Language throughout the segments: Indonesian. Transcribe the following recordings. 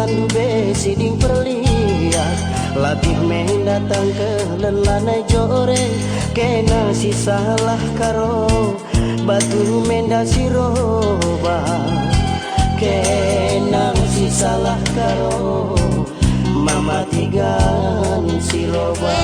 kandu besi ding perlias latih men datang ke lelanai jore kena si salah karo batu menda siroba kena si salah karo mama tigan siroba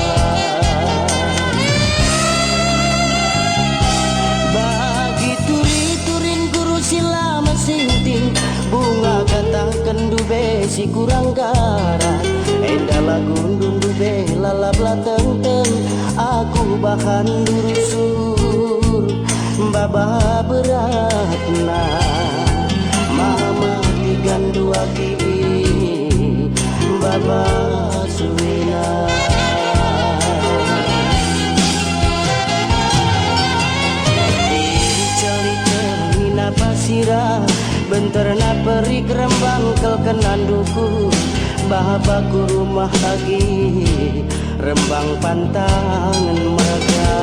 bagi turi-turin guru sila mesinting bunga kata kendu besi kurang garat enda lagundun dube lalap lateng-teng aku bahan durusur baba beratna mama tigan dua kiri baba suwina celi-celi pasira benterna peri kerembang kel kenanduku bahabaku rumah lagi rembang pantangan mereka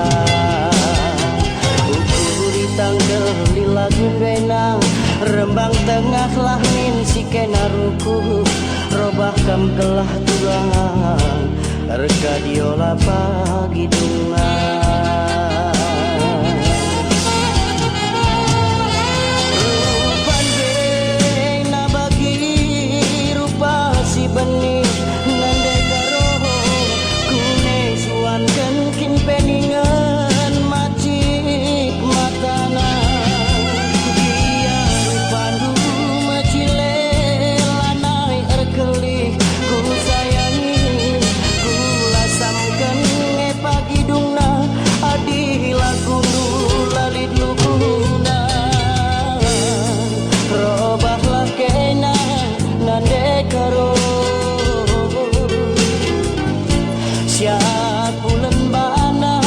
ukuri tanggal di lagu benang rembang tengah lahmin si kenaruku robah kam kelah tulang reka diola pagi dungan benih nande karo kune suan kin peningan macik matana dia pandu macile lanai erkeli ku sayangi ku lasamkan nge pagi dungna adi lagu lalit luguna robahlah kena nande karo bulan bana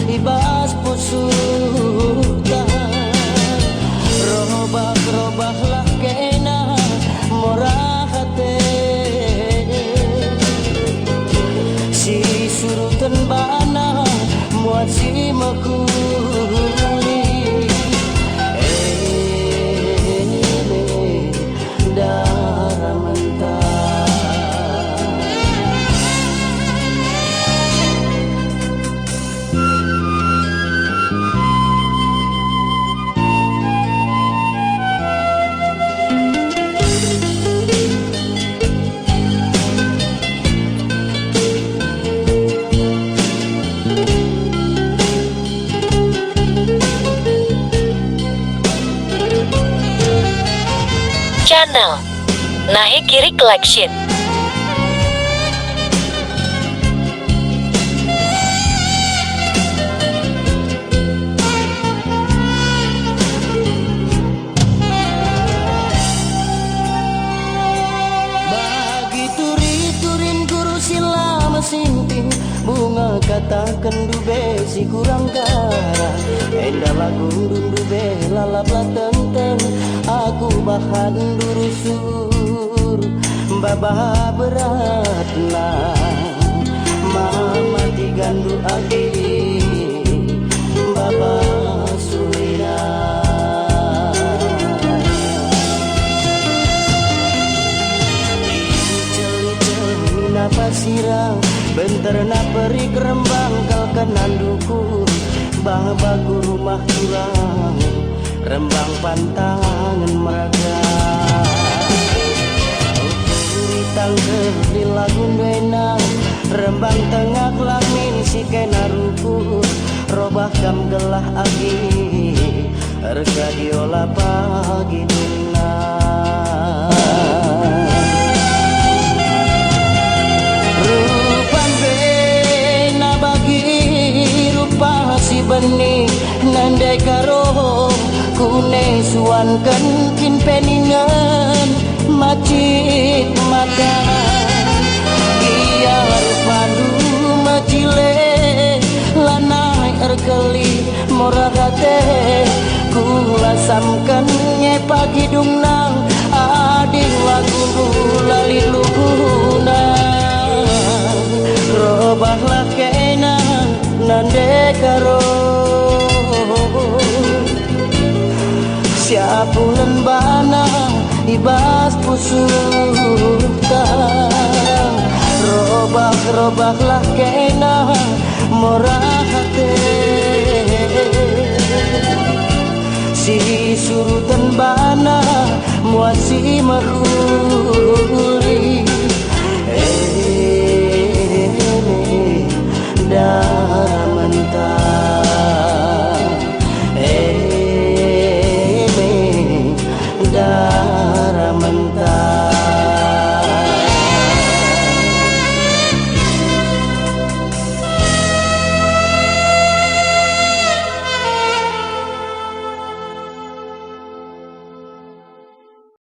ibas pusuta robah-robahlah kena morahate si surutan bana muat si makuli darah mentah channel Nahi Kiri Collection. Bagi turi-turin guru sila mesinting bunga kata kendu besi kurang gara enda lagu dube lalap lateng-teng aku bahan durusur baba beratna mama tigandu agi baba suwina celi-celi pasirang benterna peri kerembang kal kenanduku bahabaku rumah tulang rembang pantangan meraga ukuri tanggal di lagu benang rembang tengah lamin si kenaruku robah kam gelah agi reka diola pagi dungan rupan bena bagi rupa si benih nandai karo kune suan kin peningan macik mata biar pandu macile lanai erkeli moragate kula samkan nye pagi dungnang ading lagu lali luguna robahlah kena nande karo siapulen bana ibas pusuk robahlah kena morate si surutan bana muasi mahu